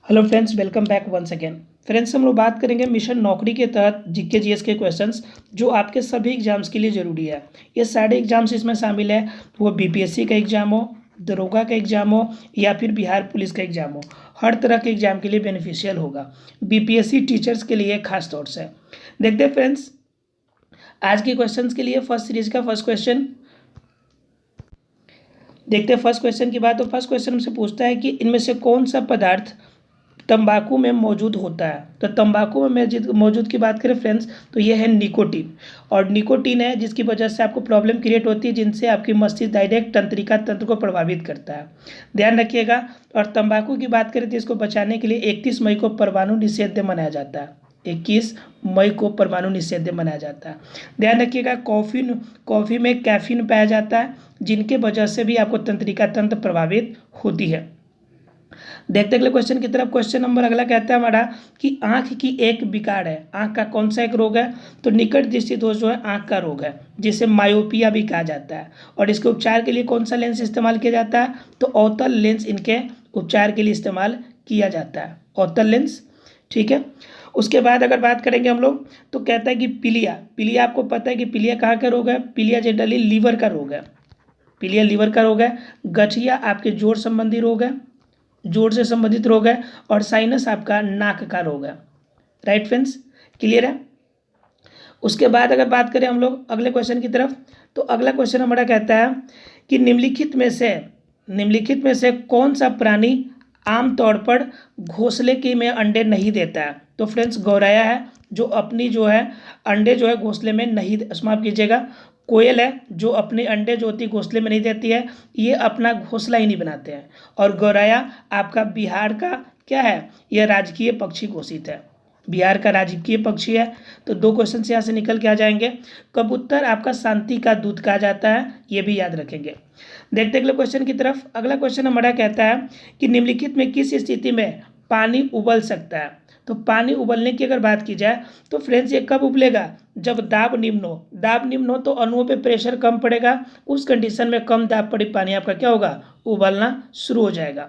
Hello friends, welcome back once again. Friends, हम लोग बात करेंगे मिशन नौकरी के तहत जीके जीएस के क्वेश्चंस जो आपके सभी एग्जाम्स के लिए ज़रूरी है। ये सारे एग्जाम्स इसमें शामिल है, वो बीपीएससी का एग्जाम हो, दरोगा का एग्जाम हो या फिर बिहार पुलिस का एग्जाम हो, हर तरह के एग्जाम के लिए बेनिफिशियल होगा। बीपीएससी टीचर्स के लिए खास तौर से देखते हैं फ्रेंड्स आज के क्वेश्चंस के लिए फर्स्ट सीरीज का फर्स्ट क्वेश्चन देखते हैं। फर्स्ट क्वेश्चन की बात तो फर्स्ट क्वेश्चन हमसे पूछता है कि इनमें से कौन सा पदार्थ तंबाकू में मौजूद होता है। तो तंबाकू में मौजूद की बात करें फ्रेंड्स, तो ये है निकोटीन। और निकोटीन है जिसकी वजह से आपको प्रॉब्लम क्रिएट होती है, जिनसे आपकी मस्तिष्क डायरेक्ट तंत्रिका तंत्र को प्रभावित करता है, ध्यान रखिएगा। और तंबाकू की बात करें तो इसको बचाने के लिए 31 मई को परमाणु निषेध मनाया जाता है। 21 मई को परमाणु निषेध मनाया जाता है, ध्यान रखिएगा। कॉफ़ी में कैफीन पाया जाता है, जिनके वजह से भी आपको तंत्रिका तंत्र प्रभावित होती है। देखते अगले क्वेश्चन की तरफ। क्वेश्चन नंबर अगला कहता है हमारा कि आंख की एक विकार है। आंख का कौन सा एक रोग है? तो निकट दृष्टि दोष जो है आंख का रोग है, जिसे मायोपिया भी कहा जाता है। और इसके उपचार के लिए कौन सा लेंस इस्तेमाल किया जाता है? तो अवतल लेंस इनके उपचार के लिए इस्तेमाल किया जाता है, अवतल लेंस, ठीक है। उसके बाद अगर बात करेंगे हम लोग तो कहता है कि पीलिया आपको पता है कि पीलिया कहाँ का रोग है? पीलिया जनरली लीवर का रोग है, पीलिया लीवर का रोग है। गठिया आपके जोड़ संबंधी रोग है, जोड़ से संबंधित रोग है। और साइनस आपका नाक का रोग है। राइट फ्रेंड्स, क्लियर है। उसके बाद अगर बात करें हम लोग अगले क्वेश्चन की तरफ, तो अगला क्वेश्चन हमारा कहता है कि निम्नलिखित में से कौन सा प्राणी आमतौर पर घोंसले के में अंडे नहीं देता है? तो फ्रेंड्स, गौरैया है जो अपनी जो है अंडे जो है घोंसले में नहीं, माफ कीजिएगा, कोयल है जो अपने अंडे जो होती है घोंसले में नहीं देती है, ये अपना घोंसला ही नहीं बनाते हैं। और गौरैया आपका बिहार का क्या है? यह राजकीय पक्षी घोषित है, बिहार का राजकीय पक्षी है। तो दो क्वेश्चन यहाँ से निकल के आ जाएंगे। कबूतर आपका शांति का दूत कहा जाता है, ये भी याद रखेंगे। देखते अगले क्वेश्चन की तरफ। अगला क्वेश्चन हमारा कहता है कि निम्नलिखित में किस स्थिति में पानी उबल सकता है? तो पानी उबलने की अगर बात की जाए तो फ्रेंड्स, ये कब उबलेगा? जब दाब निम्न हो तो अणुओं पे प्रेशर कम पड़ेगा, उस कंडीशन में कम दाब पड़ी पानी आपका क्या होगा? उबलना शुरू हो जाएगा।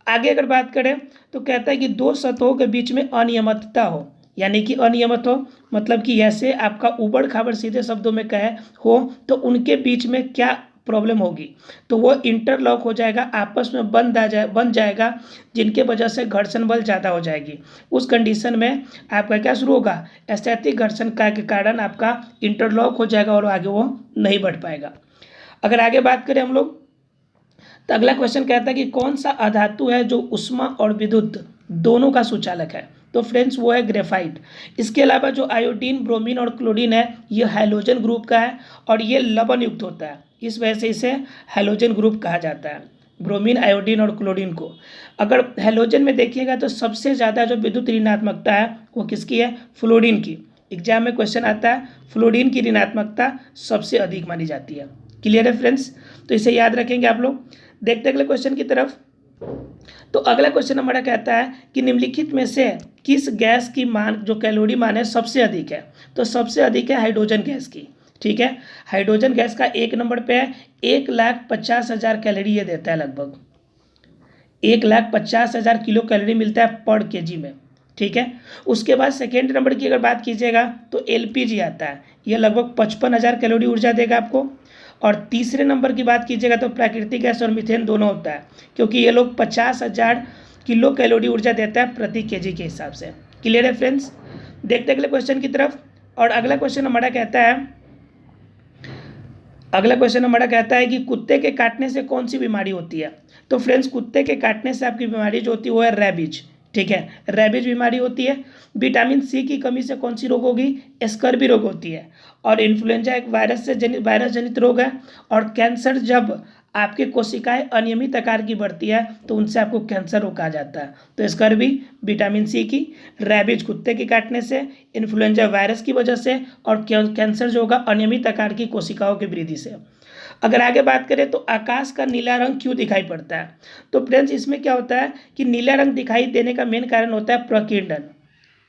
आगे अगर बात करें तो कहता है कि दो सतहों के बीच में अनियमितता हो, यानी कि अनियमित हो मतलब कि ऐसे आपका उबड़ खाबड़ सीधे शब्दों में कहे हो तो उनके बीच में क्या प्रॉब्लम होगी? तो वो इंटरलॉक हो जाएगा, आपस में बन जाएगा, जिनके वजह से घर्षण बल ज़्यादा हो जाएगी। उस कंडीशन में आपका क्या शुरू होगा? स्थैतिक घर्षण का के कारण आपका इंटरलॉक हो जाएगा और आगे वो नहीं बढ़ पाएगा। अगर आगे बात करें हम लोग तो अगला क्वेश्चन कहता है कि कौन सा अधातु है जो ऊष्मा और विद्युत दोनों का सुचालक है? तो फ्रेंड्स, वो है ग्रेफाइट। इसके अलावा जो आयोडीन, ब्रोमीन और क्लोरीन है, ये हैलोजन ग्रुप का है और ये लवण युक्त होता है, इस वजह से इसे हैलोजन ग्रुप कहा जाता है, ब्रोमीन, आयोडीन और क्लोरीन को। अगर हैलोजन में देखिएगा तो सबसे ज़्यादा जो विद्युत ऋणात्मकता है वो किसकी है? फ्लोरीन की। एग्जाम में क्वेश्चन आता है, फ्लोरीन की ऋणात्मकता सबसे अधिक मानी जाती है। क्लियर है फ्रेंड्स, तो इसे याद रखेंगे आप लोग। देखते अगले क्वेश्चन की तरफ। तो अगला क्वेश्चन हमारा कहता है कि निम्नलिखित में से किस गैस की मान, जो कैलोरी मान है, सबसे अधिक है? तो सबसे अधिक है हाइड्रोजन गैस की, ठीक है। हाइड्रोजन गैस का 1 नंबर पे है, 1,50,000 कैलोरी ये देता है, लगभग 1,50,000 किलो कैलोरी मिलता है पर केजी में, ठीक है। उसके बाद सेकेंड नंबर की अगर बात कीजिएगा तो एलपीजी आता है, यह लगभग 55,000 कैलोरी ऊर्जा देगा आपको। और तीसरे नंबर की बात कीजिएगा तो प्राकृतिक गैस और मीथेन दोनों होता है, क्योंकि ये लोग 50,000 किलो कैलोरी ऊर्जा देता है प्रति केजी के हिसाब से। क्लियर है फ्रेंड्स, देखते अगले क्वेश्चन की तरफ। और अगला क्वेश्चन हमारा कहता है कि कुत्ते के काटने से कौन सी बीमारी होती है? तो फ्रेंड्स, कुत्ते के काटने से आपकी बीमारी जो होती है वो है रेबीज, ठीक है, रेबीज बीमारी होती है। विटामिन सी की कमी से कौन सी रोग होगी? स्कर्वी रोग होती है। और इन्फ्लुएंजा एक वायरस जनित रोग है। और कैंसर, जब आपके कोशिकाएं अनियमित आकार की बढ़ती है तो उनसे आपको कैंसर रोग कहा जाता है। तो स्कर्वी विटामिन सी की, रेबीज कुत्ते के काटने से, इन्फ्लुएंजा वायरस की वजह से, और कैंसर जो होगा अनियमित आकार की कोशिकाओं की वृद्धि से। अगर आगे बात करें तो आकाश का नीला रंग क्यों दिखाई पड़ता है? तो फ्रेंड्स, इसमें क्या होता है कि नीला रंग दिखाई देने का मेन कारण होता है प्रकीर्णन।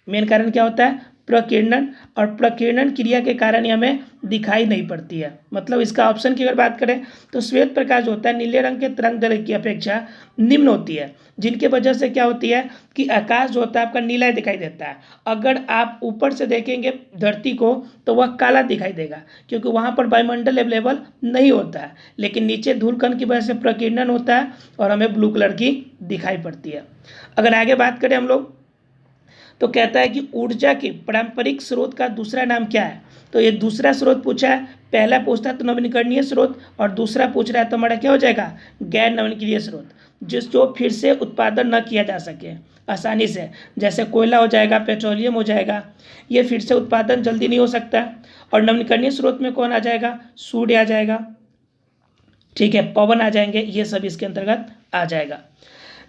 मेन कारण क्या होता है? प्रकीर्णन, और प्रकीर्णन क्रिया के कारण ये हमें दिखाई नहीं पड़ती है। मतलब इसका ऑप्शन की अगर बात करें तो श्वेत प्रकाश जो होता है नीले रंग के तरंग दैर्घ्य की अपेक्षा निम्न होती है, जिनके वजह से क्या होती है कि आकाश जो होता है आपका नीला दिखाई देता है। अगर आप ऊपर से देखेंगे धरती को तो वह काला दिखाई देगा, क्योंकि वहाँ पर वायुमंडल अवेलेबल नहीं होता है, लेकिन नीचे धूलकण की वजह से प्रकीर्णन होता है और हमें ब्लू कलर की दिखाई पड़ती है। अगर आगे बात करें हम लोग तो कहता है कि ऊर्जा के पारंपरिक स्रोत का दूसरा नाम क्या है। तो ये दूसरा स्रोत पूछा है, पहला पूछता है तो नवीकरणीय स्रोत, और दूसरा पूछ रहा है तो हमारा क्या हो जाएगा, गैर नवीकरणीय स्रोत, जो फिर से उत्पादन न किया जा सके आसानी से, जैसे कोयला हो जाएगा, पेट्रोलियम हो जाएगा, ये फिर से उत्पादन जल्दी नहीं हो सकता। और नवीकरणीय स्रोत में कौन आ जाएगा, सूर्य आ जाएगा, ठीक है, पवन आ जाएंगे, ये सब इसके अंतर्गत आ जाएगा।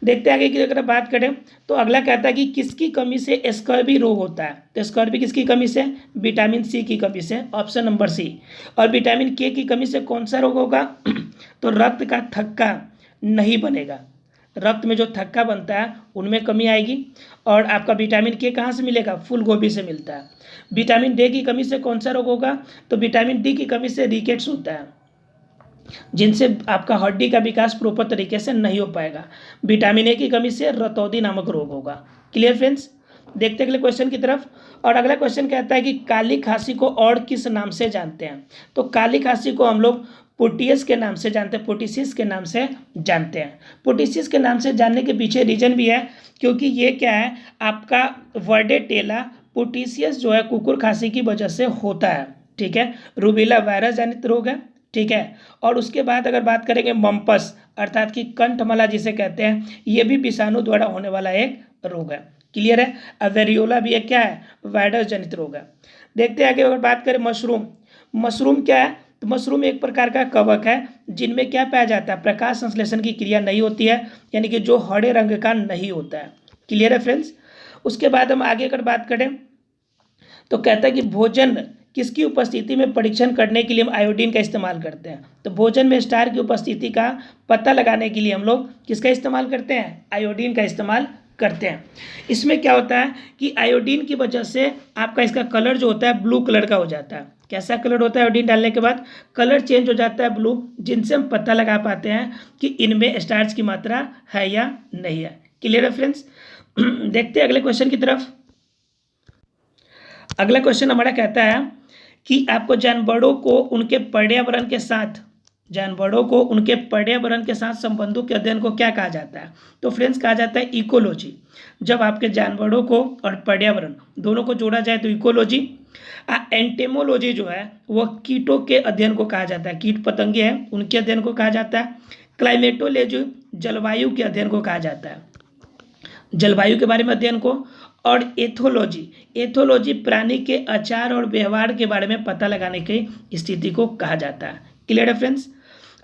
देखते हैं आगे की अगर बात करें तो अगला कहता है कि किसकी कमी से स्कर्वी रोग होता है। तो स्कर्वी किसकी कमी से, विटामिन सी की कमी से, ऑप्शन नंबर सी। और विटामिन के की कमी से कौन सा रोग होगा तो रक्त का थक्का नहीं बनेगा, रक्त में जो थक्का बनता है उनमें कमी आएगी। और आपका विटामिन के कहाँ से मिलेगा, फूल गोभी से मिलता है। विटामिन डी की कमी से कौन सा रोग होगा, तो विटामिन डी की कमी से रिकेट्स होता है, जिनसे आपका हड्डी का विकास प्रॉपर तरीके से नहीं हो पाएगा। विटामिन ए की कमी से रतौंधी नामक रोग होगा। क्लियर फ्रेंड्स, देखते अगले क्वेश्चन की तरफ। और अगला क्वेश्चन कहता है कि काली खांसी को और किस नाम से जानते हैं। तो काली खांसी को हम लोग पोटियस के नाम से जानते हैं, पोटिसिस के नाम से जानते हैं। पोटिसिस के नाम से जानने के पीछे रीजन भी है, क्योंकि ये क्या है आपका वर्डेटेला पोटिसियस जो है कुकुर खांसी की वजह से होता है, ठीक है, रूबेला वायरस जनित रोग है, ठीक है। और उसके बाद अगर बात करेंगे मम्पस अर्थात कि कंठमाला जिसे कहते हैं, ये भी विषाणु द्वारा होने वाला एक रोग है। क्लियर है। वेरियोला भी एक क्या है, वायरस जनित रोग है। देखते हैं आगे अगर बात करें मशरूम, मशरूम क्या है, तो मशरूम एक प्रकार का कवक है जिनमें क्या पाया जाता है, प्रकाश संश्लेषण की क्रिया नहीं होती है, यानी कि जो हरे रंग का नहीं होता है। क्लियर है फ्रेंड्स। उसके बाद हम आगे अगर बात करें तो कहता है कि भोजन किसकी उपस्थिति में परीक्षण करने के लिए हम आयोडीन का इस्तेमाल करते हैं। तो भोजन में स्टार की उपस्थिति का पता लगाने के लिए हम लोग किसका इस्तेमाल करते हैं, आयोडीन का इस्तेमाल करते हैं। इसमें क्या होता है कि आयोडीन की वजह से आपका इसका कलर जो होता है ब्लू कलर का हो जाता है। कैसा कलर होता है, आयोडीन डालने के बाद कलर चेंज हो जाता है ब्लू, जिनसे हम पता लगा पाते हैं कि इनमें स्टार्च की मात्रा है या नहीं है। क्लियर है फ्रेंड्स। देखते हैं अगले क्वेश्चन की तरफ। अगला क्वेश्चन हमारा कहता है कि आपको जानवरों को उनके पर्यावरण के साथ संबंधों के अध्ययन को क्या कहा जाता है। तो फ्रेंड्स कहा जाता है इकोलॉजी। जब आपके जानवरों को और पर्यावरण दोनों को जोड़ा जाए तो इकोलॉजी। एंटेमोलॉजी जो है वह कीटों के अध्ययन को कहा जाता है, कीट पतंगे हैं उनके अध्ययन को कहा जाता है। क्लाइमेटोलॉजी जलवायु के अध्ययन को कहा जाता है, जलवायु के बारे में अध्ययन को। और एथोलॉजी प्राणी के आचार और व्यवहार के बारे में पता लगाने की स्थिति को कहा जाता है। क्लियर है फ्रेंड्स।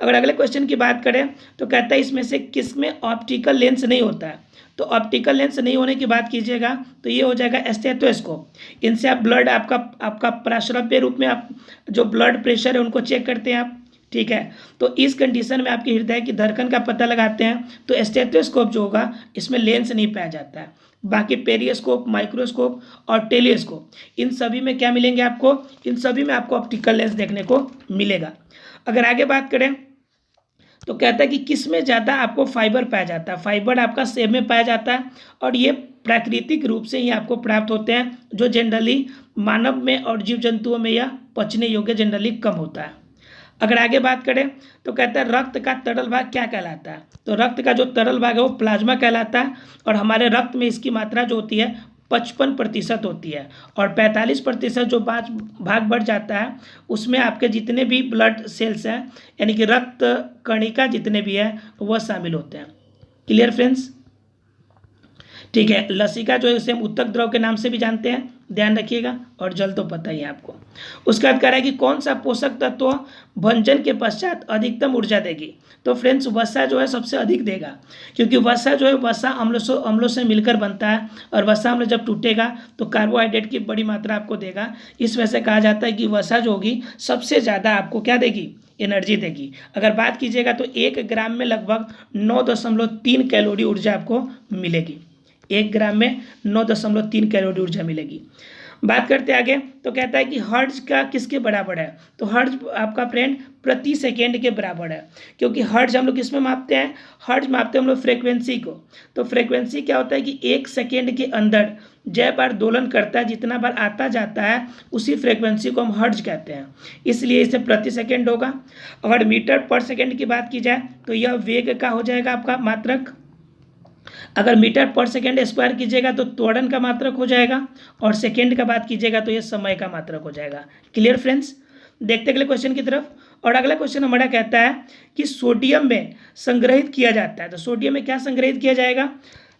अगर अगले क्वेश्चन की बात करें तो कहता है इसमें से किसमें ऑप्टिकल लेंस नहीं होता है। तो ऑप्टिकल लेंस नहीं होने की बात कीजिएगा तो ये हो जाएगा स्टेथोस्कोप। इनसे आप ब्लड आपका प्राश्रव्य रूप में आप जो ब्लड प्रेशर है उनको चेक करते हैं आप, ठीक है। तो इस कंडीशन में आपकी हृदय की धड़कन का पता लगाते हैं। तो स्टेथोस्कोप जो होगा इसमें लेंस नहीं पाया जाता है। बाकी पेरिस्कोप, माइक्रोस्कोप और टेलीस्कोप, इन सभी में क्या मिलेंगे आपको, इन सभी में आपको ऑप्टिकल लेंस देखने को मिलेगा। अगर आगे बात करें तो कहता है कि किस में ज़्यादा आपको फाइबर पाया जाता है। फाइबर आपका सेब में पाया जाता है और ये प्राकृतिक रूप से ही आपको प्राप्त होते हैं, जो जनरली मानव में और जीव जंतुओं में यह पचने योग्य जनरली कम होता है। अगर आगे बात करें तो कहता है रक्त का तरल भाग क्या कहलाता है। तो रक्त का जो तरल भाग है वो प्लाज्मा कहलाता है और हमारे रक्त में इसकी मात्रा जो होती है 55% होती है और 45% जो भाग बढ़ जाता है उसमें आपके जितने भी ब्लड सेल्स हैं यानी कि रक्त कणिका जितने भी हैं वह शामिल होते हैं। क्लियर फ्रेंड्स, ठीक है। लसिका जो है उसे हम उत्तक द्रव के नाम से भी जानते हैं, ध्यान रखिएगा, और जल तो पता ही है आपको। उसका बाद कह रहा है कि कौन सा पोषक तत्व भंजन के पश्चात अधिकतम ऊर्जा देगी। तो फ्रेंड्स वसा जो है सबसे अधिक देगा, क्योंकि वसा जो है वसा अम्लों से मिलकर बनता है और वसा अम्ल जब टूटेगा तो कार्बोहाइड्रेट की बड़ी मात्रा आपको देगा। इस वजह से कहा जाता है कि वसा जो होगी सबसे ज़्यादा आपको क्या देगी, एनर्जी देगी। अगर बात कीजिएगा तो 1 ग्राम में लगभग 9.3 कैलोरी ऊर्जा आपको मिलेगी। 1 ग्राम में 9.3 कैलोरी ऊर्जा मिलेगी। बात करते आगे, तो कहता है कि हर्ट्ज का किसके बराबर है, तो हर्ट्ज आपका फ्रेंड प्रति सेकेंड के बराबर है, क्योंकि हर्ट्ज हम लोग किसमें मापते हैं, हर्ट्ज मापते हैं हम लोग फ्रीक्वेंसी को। तो फ्रीक्वेंसी क्या होता है कि 1 सेकेंड के अंदर जय बार दोलन करता है, जितना बार आता जाता है उसी फ्रीक्वेंसी को हम हर्ट्ज कहते हैं, इसलिए इसे प्रति सेकेंड होगा। अगर मीटर पर सेकेंड की बात की जाए तो यह वेग का हो जाएगा आपका मात्रक। अगर मीटर पर सेकेंड स्क्वायर कीजिएगा तो त्वरण का मात्रक हो जाएगा, और सेकेंड का बात कीजिएगा तो यह समय का मात्रक हो जाएगा। क्लियर फ्रेंड्स, देखते अगले क्वेश्चन की तरफ। और अगला क्वेश्चन हमारा कहता है कि सोडियम में संग्रहित किया जाता है, तो सोडियम में क्या संग्रहित किया जाएगा,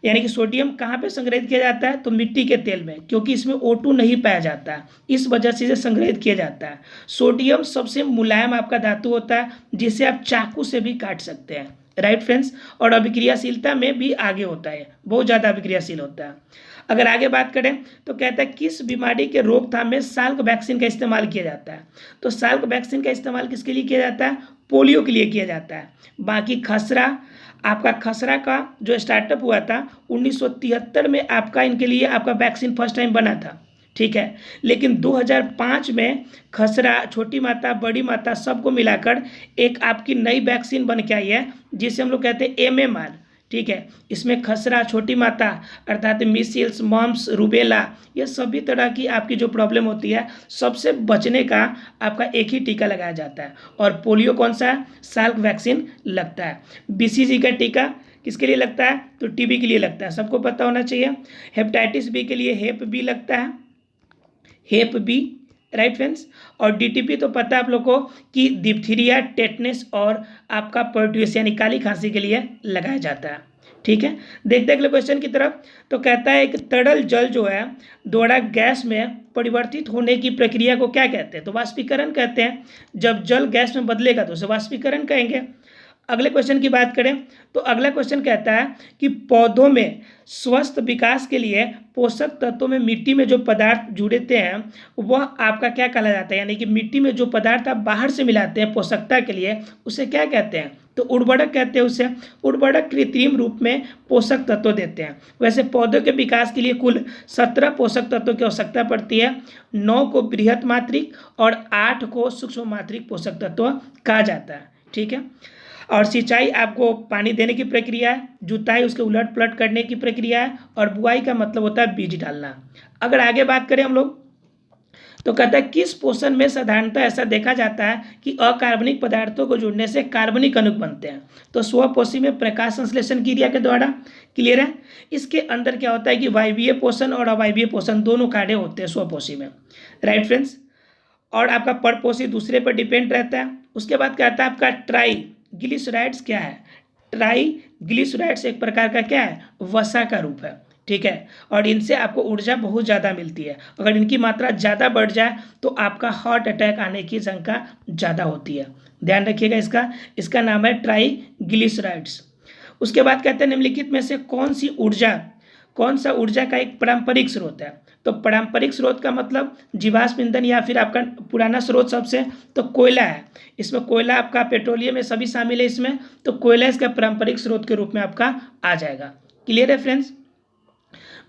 यानी कि सोडियम कहाँ पे संग्रहित किया जाता है, तो मिट्टी के तेल में, क्योंकि इसमें O2 नहीं पाया जाता है, इस वजह से इसे संग्रहित किया जाता है। सोडियम सबसे मुलायम आपका धातु होता है, जिसे आप चाकू से भी काट सकते हैं, राइट फ्रेंड्स, और अभिक्रियाशीलता में भी आगे होता है, बहुत ज़्यादा अभिक्रियाशील होता है। अगर आगे बात करें तो कहता है किस बीमारी के रोकथाम में साल्क वैक्सीन का इस्तेमाल किया जाता है, तो साल्क वैक्सीन का इस्तेमाल किसके लिए किया जाता है, पोलियो के लिए किया जाता है। बाकी खसरा, आपका खसरा का जो स्टार्टअप हुआ था 1973 में, आपका इनके लिए आपका वैक्सीन फर्स्ट टाइम बना था, ठीक है, लेकिन 2005 में खसरा, छोटी माता, बड़ी माता सबको मिलाकर एक आपकी नई वैक्सीन बन के आई है, जिसे हम लोग कहते हैं MMR, ठीक है। इसमें खसरा, छोटी माता अर्थात मीसिल्स, मम्स, रूबेला, ये सभी तरह की आपकी जो प्रॉब्लम होती है सबसे बचने का आपका एक ही टीका लगाया जाता है, और पोलियो कौन सा है, साल्क वैक्सीन लगता है। BCG का टीका किसके लिए लगता है, तो TB के लिए लगता है, सबको पता होना चाहिए। हेपेटाइटिस B के लिए हेप बी लगता है, हेप बी, राइट फ्रेंड्स। और DTP तो पता है आप लोग को कि डिप्थीरिया, टेटनस और आपका पर्ट्यूस यानी काली खांसी के लिए लगाया जाता है, ठीक है। देखते हैं अगले क्वेश्चन की तरफ। तो कहता है एक तरल जल जो है द्वारा गैस में परिवर्तित होने की प्रक्रिया को क्या कहते हैं, तो वाष्पीकरण कहते हैं। जब जल गैस में बदलेगा तो उसे वाष्पीकरण कहेंगे। अगले क्वेश्चन की बात करें तो अगला क्वेश्चन कहता है कि पौधों में स्वस्थ विकास के लिए पोषक तत्वों में मिट्टी में जो पदार्थ जुड़ते हैं वह आपका क्या कहा जाता है, यानी कि मिट्टी में जो पदार्थ आप बाहर से मिलाते हैं पोषकता के लिए उसे क्या कहते हैं, तो उर्वरक कहते हैं उसे। उर्वरक कृत्रिम रूप में पोषक तत्व देते हैं। वैसे पौधों के विकास के लिए कुल 17 पोषक तत्वों की आवश्यकता पड़ती है, 9 को बृहत मात्रिक और 8 को सूक्ष्म मात्रिक पोषक तत्व कहा जाता है, ठीक है। और सिंचाई आपको पानी देने की प्रक्रिया है, जुताई उसके उलट पलट करने की प्रक्रिया है, और बुआई का मतलब होता है बीज डालना। अगर आगे बात करें हम लोग तो कहता है किस पोषण में साधारणतः ऐसा देखा जाता है कि अकार्बनिक पदार्थों को जुड़ने से कार्बनिक अणु बनते हैं, तो स्वपोषी में प्रकाश संश्लेषण क्रिया के द्वारा। क्लियर है। इसके अंदर क्या होता है कि वायवीय पोषण और अवायवीय पोषण दोनों कार्य होते हैं स्वपोषी में, राइट फ्रेंड्स। और आपका परपोषी दूसरे पर डिपेंड रहता है। उसके बाद कहता है आपका ट्राइग्लिसराइड्स क्या है, ट्राइग्लिसराइड्स एक प्रकार का क्या है, वसा का रूप है, ठीक है। और इनसे आपको ऊर्जा बहुत ज़्यादा मिलती है। अगर इनकी मात्रा ज़्यादा बढ़ जाए तो आपका हार्ट अटैक आने की शंका ज़्यादा होती है, ध्यान रखिएगा। इसका नाम है ट्राइग्लिसराइड्स। उसके बाद कहते हैं निम्नलिखित में से कौन सा ऊर्जा का एक पारंपरिक स्रोत है, तो पारंपरिक स्रोत का मतलब जीवाश्म ईंधन या फिर आपका पुराना स्रोत सबसे तो कोयला है। इसमें कोयला आपका पेट्रोलियम में सभी शामिल है इसमें, तो कोयला इसका पारंपरिक स्रोत के रूप में आपका आ जाएगा। क्लियर है फ्रेंड्स।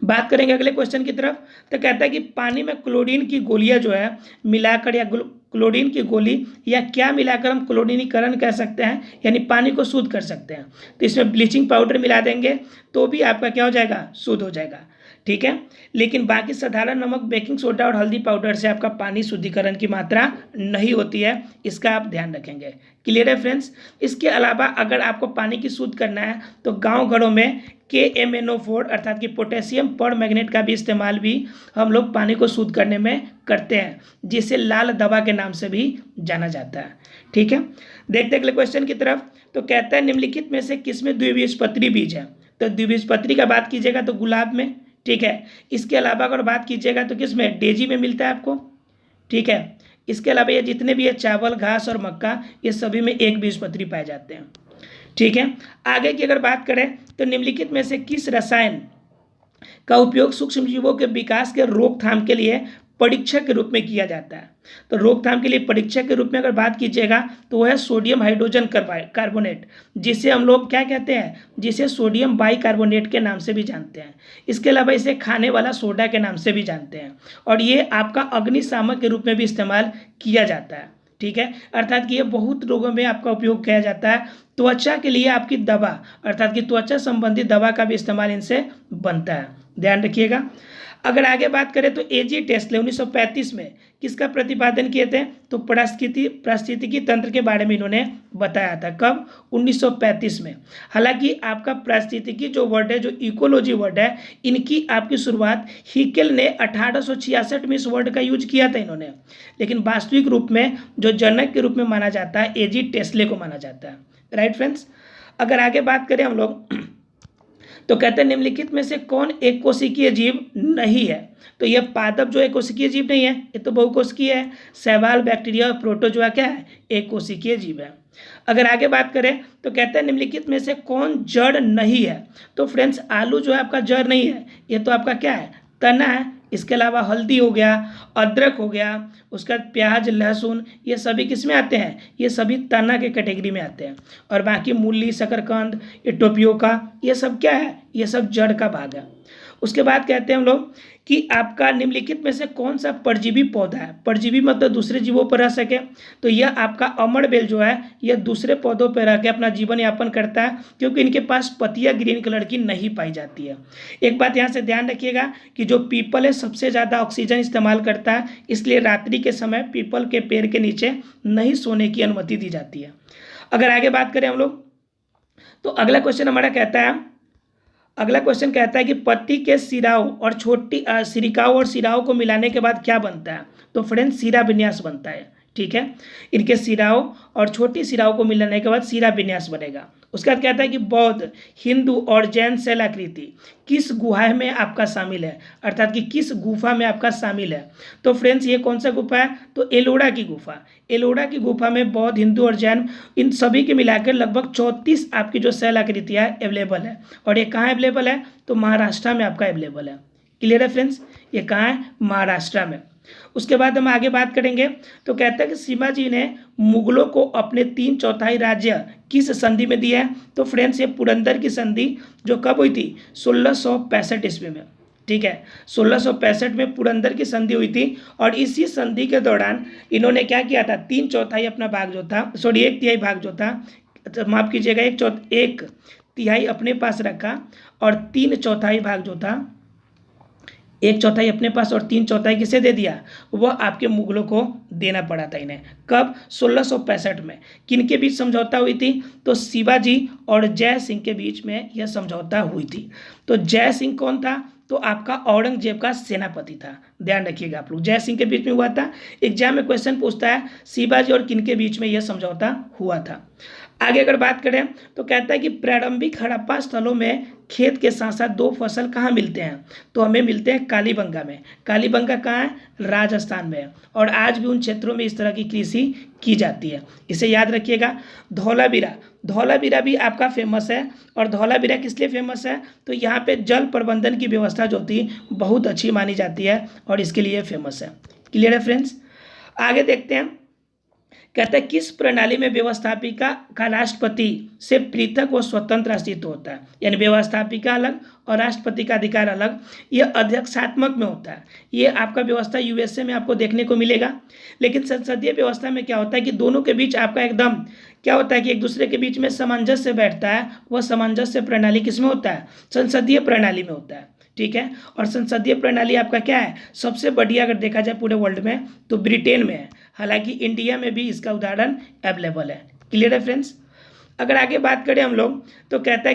बात करेंगे अगले क्वेश्चन की तरफ। तो कहता है कि पानी में क्लोरीन की गोलियां जो है मिलाकर या क्लोरीन की गोली या क्या मिलाकर हम क्लोरीनीकरण कर सकते हैं, यानी पानी को शुद्ध कर सकते हैं। तो इसमें ब्लीचिंग पाउडर मिला देंगे तो भी आपका क्या हो जाएगा, शुद्ध हो जाएगा, ठीक है। लेकिन बाकी साधारण नमक, बेकिंग सोडा और हल्दी पाउडर से आपका पानी शुद्धिकरण की मात्रा नहीं होती है, इसका आप ध्यान रखेंगे। क्लियर है फ्रेंड्स। इसके अलावा अगर आपको पानी की शुद्ध करना है तो गांव घरों में KMnO4 अर्थात कि पोटेशियम परमैंगनेट का भी इस्तेमाल भी हम लोग पानी को शुद्ध करने में करते हैं, जिसे लाल दवा के नाम से भी जाना जाता है, ठीक है। देखते अगले क्वेश्चन की तरफ। तो कहता है निम्नलिखित में से किसमें द्विबीजपत्री बीज है, तो द्विबीजपत्री का बात कीजिएगा तो गुलाब में, ठीक है। इसके अलावा अगर बात कीजिएगा तो किसमें, डेजी में मिलता है आपको, ठीक है। इसके अलावा ये जितने भी है चावल, घास और मक्का, ये सभी में एक बीजपत्री पाए जाते हैं, ठीक है। आगे की अगर बात करें तो निम्नलिखित में से किस रसायन का उपयोग सूक्ष्म जीवों के विकास के रोकथाम के लिए परीक्षा के रूप में किया जाता है। तो रोकथाम के लिए परीक्षा के रूप में अगर बात कीजिएगा तो वह है सोडियम हाइड्रोजन कार्बोनेट, जिसे हम लोग क्या कहते हैं, जिसे सोडियम बाइकार्बोनेट के नाम से भी जानते हैं। इसके अलावा इसे खाने वाला सोडा के नाम से भी जानते हैं, और ये आपका अग्निशामक के रूप में भी इस्तेमाल किया जाता है। ठीक है, अर्थात कि ये बहुत रोगों में आपका उपयोग किया जाता है। त्वचा के लिए आपकी दवा, अर्थात कि त्वचा संबंधी दवा का भी इस्तेमाल इनसे बनता है, ध्यान रखिएगा। अगर आगे बात करें तो एजी टेस्ले 1935 में किसका प्रतिपादन किए थे, तो पारिस्थितिकी तंत्र के बारे में इन्होंने बताया था। कब? 1935 में। हालांकि आपका पारिस्थितिकी जो वर्ड है, जो इकोलॉजी वर्ड है, इनकी आपकी शुरुआत हिकेल ने 1866 में इस वर्ड का यूज किया था इन्होंने, लेकिन वास्तविक रूप में जो जनक के रूप में माना जाता है एजी टेस्ले को माना जाता है। राइट फ्रेंड्स, अगर आगे बात करें हम लोग तो कहते हैं निम्नलिखित में से कौन एक कोशिकीय जीव नहीं है, तो यह पादप जो एक कोशिकीय जीव नहीं है, ये तो बहुकोशिकीय है। शैवाल, बैक्टीरिया और प्रोटोजोआ क्या है, एक कोशिकीय जीव है। अगर आगे बात करें तो कहते हैं निम्नलिखित में से कौन जड़ नहीं है, तो फ्रेंड्स आलू जो है आपका जड़ नहीं है, ये तो आपका क्या है, तना है। इसके अलावा हल्दी हो गया, अदरक हो गया, उसका प्याज, लहसुन, ये सभी किस में आते हैं, ये सभी तना के कैटेगरी में आते हैं। और बाकी मूली, शकरकंद, ये टोपियोका, ये सब क्या है, ये सब जड़ का भाग है। उसके बाद कहते हैं हम लोग कि आपका निम्नलिखित में से कौन सा परजीवी पौधा है, परजीवी मतलब दूसरे जीवों पर रह सके, तो यह आपका अमड़ बेल जो है यह दूसरे पौधों पर रह के अपना जीवन यापन करता है, क्योंकि इनके पास पत्तियां ग्रीन कलर की नहीं पाई जाती है। एक बात यहाँ से ध्यान रखिएगा कि जो पीपल है सबसे ज़्यादा ऑक्सीजन इस्तेमाल करता है, इसलिए रात्रि के समय पीपल के पेड़ के नीचे नहीं सोने की अनुमति दी जाती है। अगर आगे बात करें हम लोग तो अगला क्वेश्चन हमारा कहता है, अगला क्वेश्चन कहता है कि पत्ती के सिराओं और छोटी सिरिकाओं और सिराओं को मिलाने के बाद क्या बनता है, तो फ्रेंड्स सिरा विन्यास बनता है। ठीक है, इनके सिराओं और छोटी सिराओं को मिलाने के बाद सिरा विन्यास बनेगा। उसके बाद कहता है कि बौद्ध, हिंदू और जैन शैलाकृति किस गुहा में आपका शामिल है, अर्थात कि किस गुफा में आपका शामिल है, तो फ्रेंड्स ये कौन सा गुफा है, तो एलोरा की गुफा। एलोरा की गुफा में बौद्ध, हिंदू और जैन इन सभी के मिलाकर लगभग 34 आपकी जो शैलाकृतियाँ अवेलेबल है। और ये कहाँ अवेलेबल है, तो महाराष्ट्र में आपका अवेलेबल है। क्लियर है फ्रेंड्स, ये कहाँ है, महाराष्ट्र में। उसके बाद हम आगे बात करेंगे तो कहता है कि शिवाजी ने मुगलों को अपने 3/4 राज्य किस संधि में दिया है, तो फ्रेंड्स ये पुरंदर की संधि जो कब हुई थी, 1665 ईस्वी में। ठीक है, 1665 में पुरंदर की संधि हुई थी, और इसी संधि के दौरान इन्होंने क्या किया था, 3/4 अपना भाग जो था, 1/3 भाग जो था, माफ कीजिएगा 1/3 अपने पास रखा, और 3/4 भाग जो था, 1/4 अपने पास और 3/4 किसे दे दिया, वह आपके मुगलों को देना पड़ा था इन्हें। कब, 1665 में। किन के बीच समझौता हुई थी, तो शिवाजी और जय सिंह के बीच में यह समझौता हुई थी। तो जय सिंह कौन था, तो आपका औरंगजेब का सेनापति था। ध्यान रखिएगा आप लोग, जय सिंह के बीच में हुआ था। एग्जाम में क्वेश्चन पूछता है शिवाजी और किन के बीच में यह समझौता हुआ था। आगे अगर बात करें तो कहता है कि प्रारंभिक हड़प्पा स्थलों में खेत के साथ साथ 2 फसल कहाँ मिलते हैं, तो हमें मिलते हैं कालीबंगा में। कालीबंगा कहाँ है, राजस्थान में है, और आज भी उन क्षेत्रों में इस तरह की कृषि की जाती है, इसे याद रखिएगा। धौलावीरा, धौलावीरा भी आपका फेमस है, और धौलावीरा किस लिए फेमस है, तो यहाँ पे जल प्रबंधन की व्यवस्था जो थी बहुत अच्छी मानी जाती है, और इसके लिए फेमस है। क्लियर है फ्रेंड्स, आगे देखते हैं। कहता है किस प्रणाली में व्यवस्थापिका का राष्ट्रपति से पृथक व स्वतंत्र अस्तित्व होता है, यानी व्यवस्थापिका अलग और राष्ट्रपति का अधिकार अलग, यह अध्यक्षात्मक में होता है। ये आपका व्यवस्था यूएसए में आपको देखने को मिलेगा। लेकिन संसदीय व्यवस्था में क्या होता है कि दोनों के बीच आपका एकदम क्या होता है कि एक दूसरे के बीच में सामंजस्य बैठता है। वह सामंजस्य प्रणाली किस में होता है, संसदीय प्रणाली में होता है। ठीक है, और संसदीय प्रणाली आपका क्या है, सबसे बढ़िया अगर देखा जाए पूरे वर्ल्ड में तो ब्रिटेन में है। हालांकि इंडिया में भी इसका उदाहरण अवेलेबल है। क्लियर है फ्रेंड्स, अगर आगे बात करें हम लोग तो कहता है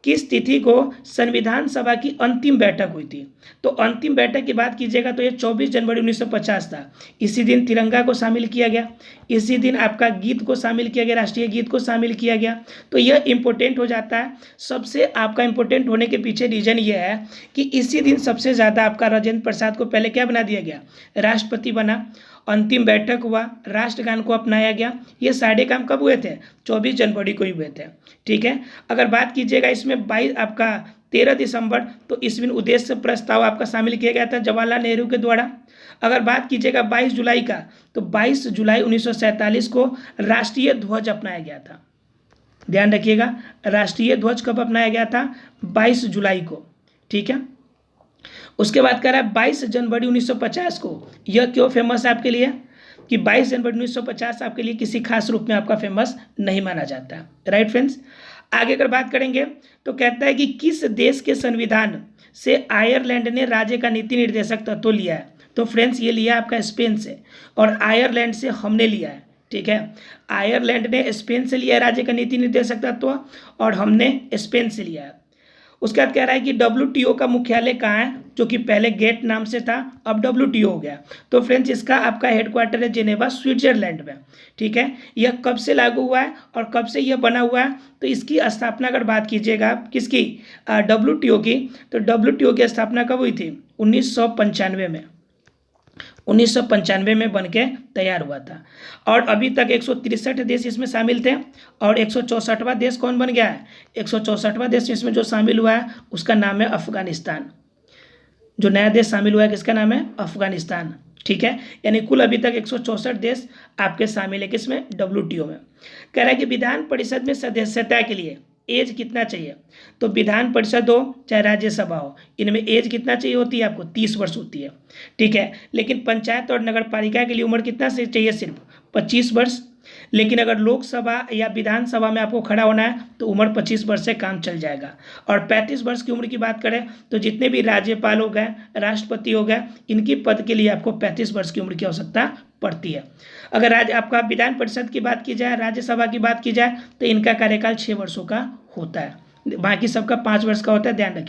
किस तिथि को संविधान सभा की अंतिम बैठक हुई थी, तो अंतिम बैठक की बात कीजिएगा तो ये 24 जनवरी 1950 था। इसी दिन तिरंगा को शामिल किया गया, इसी दिन आपका गीत को शामिल किया गया, राष्ट्रीय गीत को शामिल किया गया। तो यह इम्पोर्टेंट हो जाता है। सबसे आपका इम्पोर्टेंट होने के पीछे रीजन ये है कि इसी दिन सबसे ज़्यादा आपका राजेंद्र प्रसाद को पहले क्या बना दिया गया, राष्ट्रपति बना। अंतिम बैठक हुआ, राष्ट्रगान को अपनाया गया। ये सारे काम कब हुए थे, 24 जनवरी को ही हुए थे। ठीक है, अगर बात कीजिएगा इसमें 22 आपका 13 दिसंबर तो ईस्वी उद्देश्य प्रस्ताव आपका शामिल किया गया था जवाहरलाल नेहरू के द्वारा। अगर बात कीजिएगा 22 जुलाई का, तो 22 जुलाई 1947 को राष्ट्रीय ध्वज अपनाया गया था। ध्यान रखिएगा, राष्ट्रीय ध्वज कब अपनाया गया था? 22 जुलाई को। ठीक है, उसके बाद कह रहा है 22 जनवरी 1950 को। यह क्यों फेमस है आपके लिए कि 22 जनवरी 1950 आपके लिए किसी खास रूप में आपका फेमस नहीं माना जाता। राइट फ्रेंड्स, आगे अगर बात करेंगे तो कहता है कि किस देश के संविधान से आयरलैंड ने राज्य का नीति निर्देशक तत्व लिया है? तो फ्रेंड्स ये लिया आपका स्पेन से, और आयरलैंड से हमने लिया है। ठीक है, आयरलैंड ने स्पेन से लिया राज्य का नीति निर्देशक तत्व, और हमने स्पेन से लिया है। उसके बाद कह रहा है कि WTO का मुख्यालय कहाँ है? जो कि पहले गेट नाम से था, अब WTO हो गया। तो फ्रेंड्स इसका आपका हेडक्वार्टर है जेनेवा, स्विट्जरलैंड में। ठीक है, यह कब से लागू हुआ है और कब से यह बना हुआ है? तो इसकी स्थापना अगर बात कीजिएगा आप किसकी, WTO की, तो WTO की स्थापना कब हुई थी? 1995 में। 1995 में बन के तैयार हुआ था, और अभी तक 163 देश इसमें शामिल थे, और 164वां देश कौन बन गया है? 164वां देश इसमें जो शामिल हुआ है उसका नाम है अफगानिस्तान। जो नया देश शामिल हुआ है किसका नाम है? अफगानिस्तान। ठीक है, यानी कुल अभी तक 164 देश आपके शामिल है किसमें? WTO में। कह रहा है कि विधान परिषद में सदस्यता के लिए एज कितना चाहिए? तो विधान परिषद हो चाहे राज्यसभा हो, इनमें एज कितना चाहिए होती है आपको? 30 वर्ष होती है। ठीक है, लेकिन पंचायत और नगर पालिका के लिए उम्र कितना से चाहिए? सिर्फ 25 वर्ष। लेकिन अगर लोकसभा या विधानसभा में आपको खड़ा होना है तो उम्र 25 वर्ष से काम चल जाएगा। और 35 वर्ष की उम्र की बात करें तो जितने भी राज्यपाल हो गए, राष्ट्रपति हो गए, इनकी पद के लिए आपको 35 वर्ष की उम्र की आवश्यकता पड़ती है। अगर आपका विधान परिषद की बात की जाए, राज्यसभा की बात की जाए, तो इनका कार्यकाल 6 वर्षों का होता है, बाकी सबका 5 वर्ष का होता है। ध्यान रखिए।